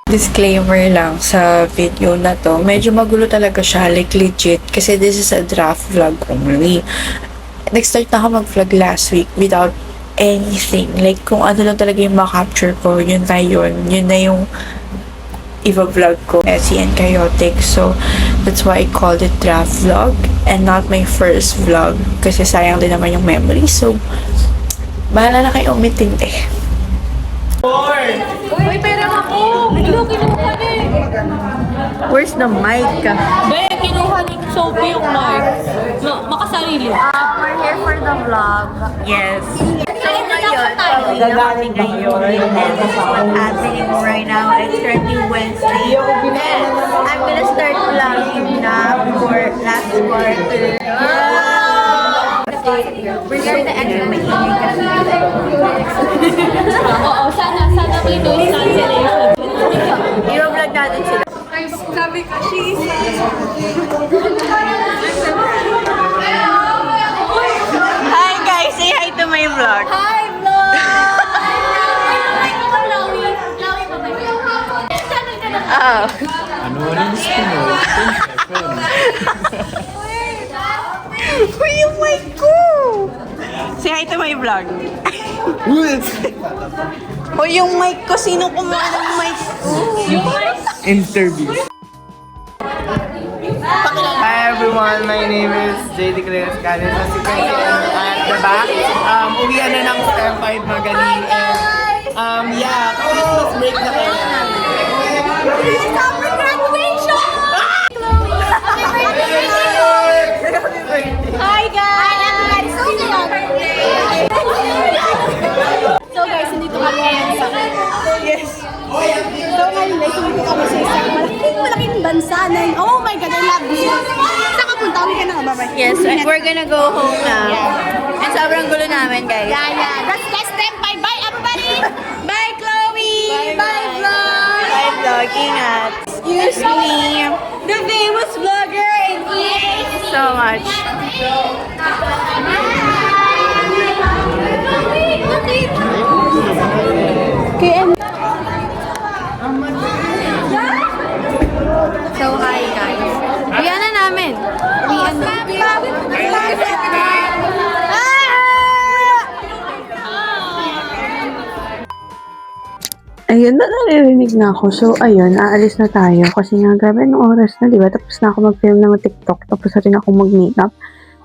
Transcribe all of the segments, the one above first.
Disclaimer lang sa video na to, medyo magulo talaga siya, like legit, kasi this is a draft vlog only. Nag-start na ako mag-vlog last week without anything, like kung ano lang talaga yung ma-capture ko, yun na yung i-vlog ko, messy and chaotic. So that's why I called it draft vlog and not my first vlog, kasi sayang din naman yung memory. So bahala na kayo umintindi. Uy, pera ako! Kinuha eh! Where's the mic? Be, kinuha ni Sophie yung mic. Makasarili. We're here for the vlog. Yes. So ngayon, gagawin ngayon. And this is what's happening right now. It's currently Wednesday. And I'm gonna start vlogging na for last quarter. We're gonna end na maingay kasi. Oo, sana may noise cancellation. I-vlog natin sila. Sabi ko, she's... Hi guys! Say hi to my vlog. Hi, vlog! Chloe pa ba? Oh. Ano rin mo? Uy, yung mic ko! Say hi to my vlog. Uy, yung mic ko. Sino kumuha ng mic ko? Interview. Hi everyone, my name is JD Clears Canis. As you can see at the back, uwian na ng Star 5 Magaling. And yeah, Christmas break na kayo. Happy graduation! Hi guys! So guys, nandito kami ngayon sa... Yes! So ngayon guys, nandito kami sa isang malaking bansa na... Oh my God, I love this! Saan ka punta? Kami ka na nga, bye-bye. Yes, we're gonna go home now. And sobrang gulo namin, guys. Yeah. Let's them. Bye-bye, everybody! Bye, Chloe! Bye, vlog! Bye, vlog. Ingat. Excuse me. The famous vlogger in So much. So, hi guys. Uwian na namin. Uwian na. Ayun na, naririnig na ako. So, ayun, aalis na tayo. Kasi nga, grabe ng oras na, diba? Tapos na ako mag-film ng TikTok. Tapos na rin ako mag-makeup.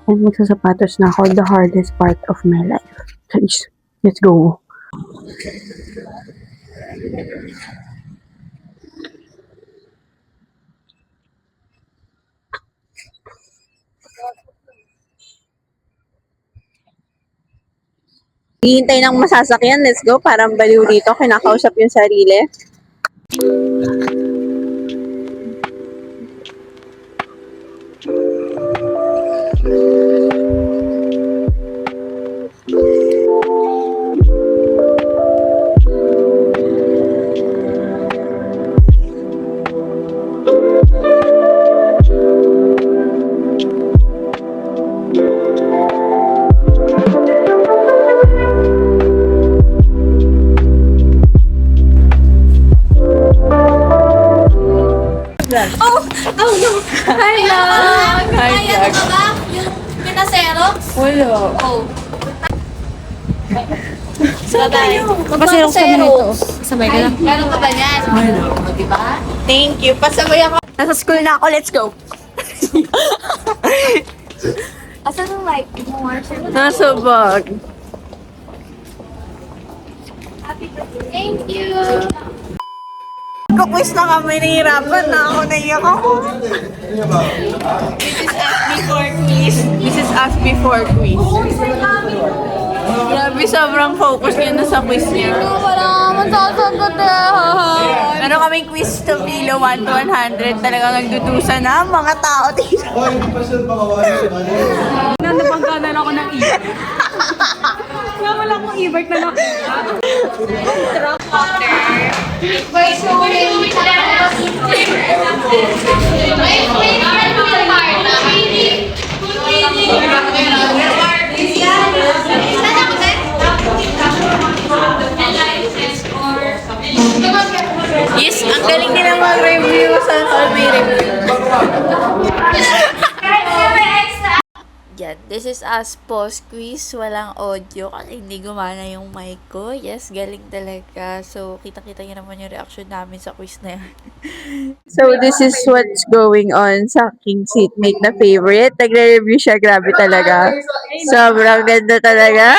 And magsasapatos na ako. The hardest part of my life. Please, let's go. Hihintay ng masasakyan. Let's go. Parang baliw dito. Kinakausap yung sarili. Oh no! Hi, vlog! Hi, vlog! Ba? Yung pinaserox? Wala. Oh. Saan tayo? Magpaserox kami nito. Sabay ka na. Meron ka ba niyan? Wala. Diba? Thank you. Pasabay ako. Nasa school na ako. Let's go. Asan yung mic mo? Nasa bag. Thank you! Kukwis na kami. Nahihirapan na ako. Naiyak ako. This is us before quiz. Grabe, sobrang focus niya na sa quiz niya. Wala naman sasagot eh. Meron kaming quiz to Pilo 1 to 100. Talagang nagdudusa na ang mga tao dito. Napangganan ako ng e-bike. Nga wala akong e-bike na nakita. Truck water. Wait, so wait. Wait. Ang galing nila mag-review sa Solvay Review. Yan, this is us post quiz. Walang audio kasi hindi gumana yung mic ko. Yes, galing talaga. So, kita-kita nyo naman yung reaction namin sa quiz na yan. So, this is what's going on sa aking seatmate na favorite. Nagre-review siya. Grabe talaga. Sobrang ganda talaga.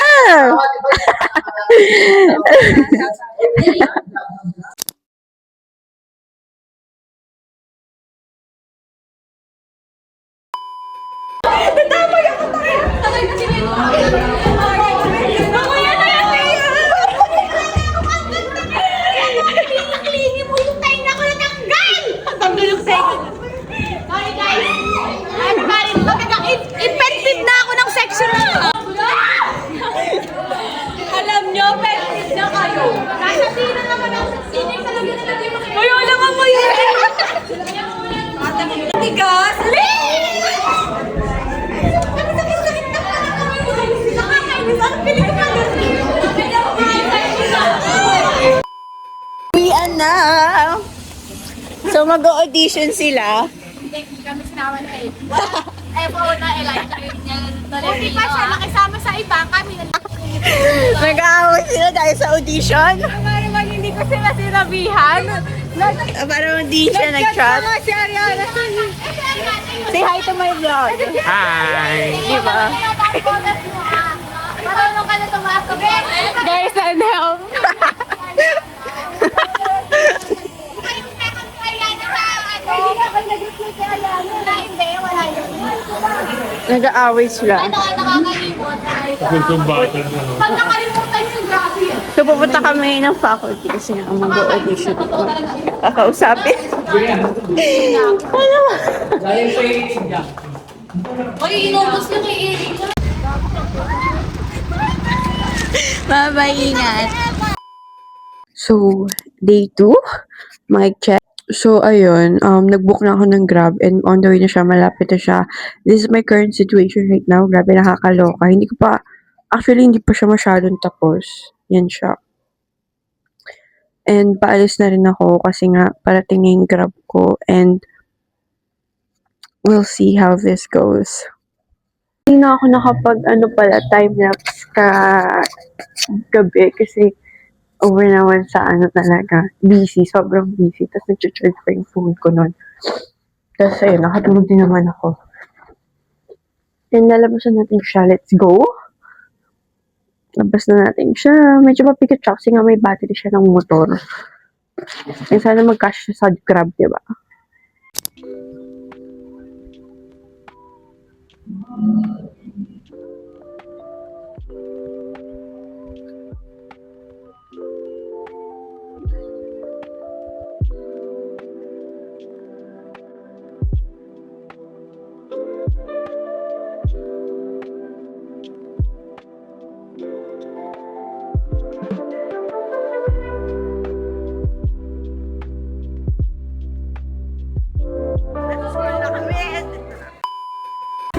Effective na ako ng section na. Alam nyo, effective na kayo. Nasa sino naman ang sino yung talaga nalagay mo kayo? Uy, wala nga mo yun! Tigas! Uwian na. So, mag-audition sila. Kami sinama na eh. Po na Elijah. Buti pa siya nakisama sa iba. Kami na Nag-aaway sila dahil sa audition. Para man hindi ko sila sinabihan. Para hindi siya nag-chat. Si Ariana. Say hi to my vlog. Hi! Di ba? Marunong ka na tumaas ka. Guys, send help. Nag-aaway sila. Nakakalimot. Pag nakalimutan yung grabe. So, pupunta kami ng faculty kasi nga mag-audition ako. Kakausapin. Ano ba? Uy, inubos na kay Eric. Bye-bye, ingat. So, day 2, mic check. So, ayun, nag-book na ako ng Grab and on the way na siya, malapit na siya. This is my current situation right now. Grabe, nakakaloka. Hindi pa siya masyadong tapos. Yan siya. And paalis na rin ako kasi nga parating na yung Grab ko and we'll see how this goes. Hindi na ako time-lapse gabi kasi over naman sa talaga, busy, sobrang busy. Tapos nag-charge pa yung phone ko nun. Tapos ayun, nakatulog din naman ako. And nalabasan natin siya, let's go. Labas na natin siya. Medyo mapikat siya kasi nga may battery siya ng motor. And sana mag-cash siya sa Grab, diba?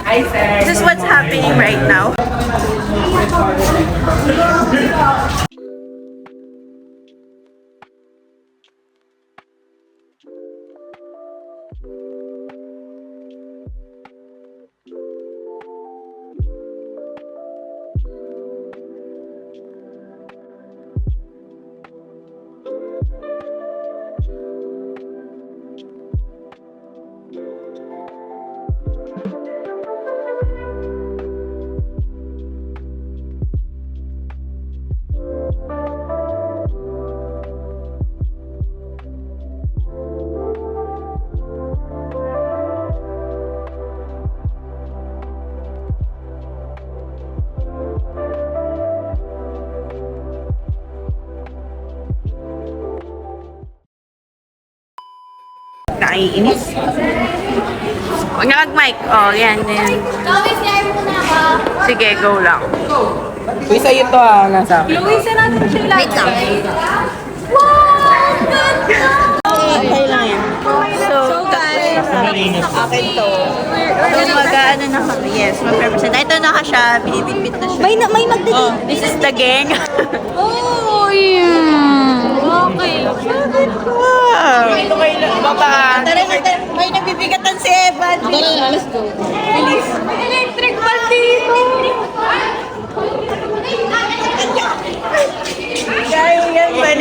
Hi, sir! This is what's happening right now. Naiinis. Huwag na mag-mic. Oh, yan. Gawin siya muna ka. Sige, go lang. Uy, sa'yo to nasa akin. Luis, natin siya lang. Wait lang. Wow! Ganda! Okay lang yan. So guys, akin to. So mag-ano na kami. Yes, mag-represent. Ito na ka siya. Binibitbit na siya. May mag-delete. Oh, this is the gang. Oh, yeah! Wow! Okay. Ito kayo, baba. Tara, may nabibigatan si Evan. Let's go. Bilis. May electric fan dito. Kaya yan ba?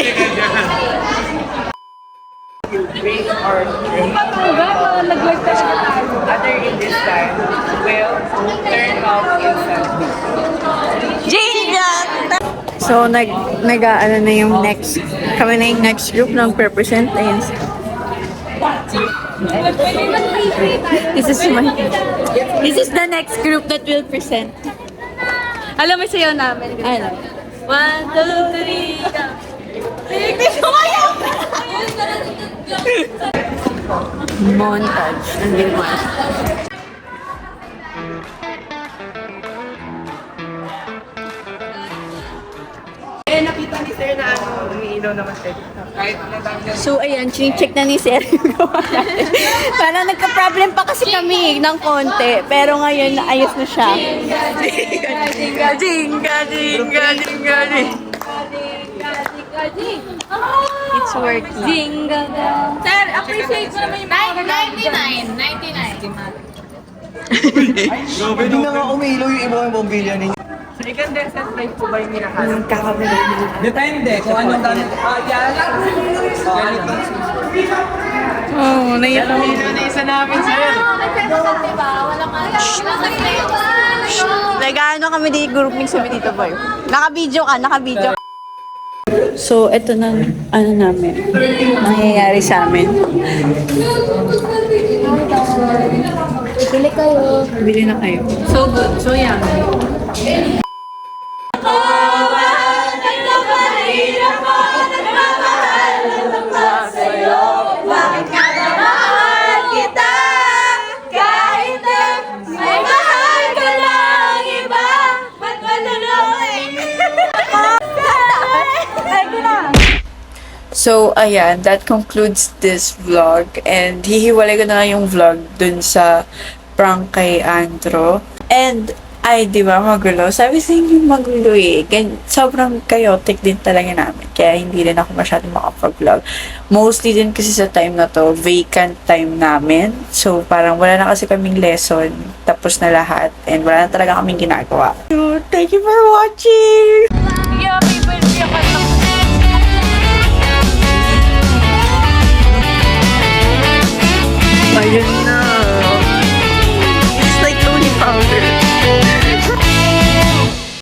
Break or Patuga, naglag talaga tayo. other in this time will turn off instantly. So, nag-ano na yung next, kami na yung next group ng represent. Ayan. This is the next group that will present. Alam mo sayo namin. Ano? 1, 2, 3, go. Montage. Ang ginawa. Eh, nakita ni Sir na umiilaw naman siya. Kahit natanggal. So, ayan, check na ni Sir yung gawa natin. Parang nagka-problem pa kasi kami ng konti. Pero ngayon, ayos na siya. Jinga, jinga, jinga, jinga, jinga. It's working. Jingle bell. Sir, appreciate mo naman yung mga 99. Pwede na nga umilaw yung ibang bombilya ninyo. Sa incandescent light po ba yung minakasan? Depende kung anong gamit. Oh, naiyak Ano na isa namin, Sir? Nag-ano kami di grouping sa dito, boy. Naka-video ka, naka-video. So, ito na, ano namin, nangyayari sa amin. Bili na kayo. So good. So young. So, ayan, that concludes this vlog. And hihiwalay ko na nga yung vlog dun sa prank kay Andro. And, ay, di ba, magulo. Sabi sa inyo magulo eh. Sobrang chaotic din talaga namin. Kaya hindi rin ako masyadong makapag-vlog. Mostly din kasi sa time na to, vacant time namin. So, parang wala na kasi kaming lesson. Tapos na lahat. And wala na talaga kaming ginagawa. So, thank you for watching! Yeah, people.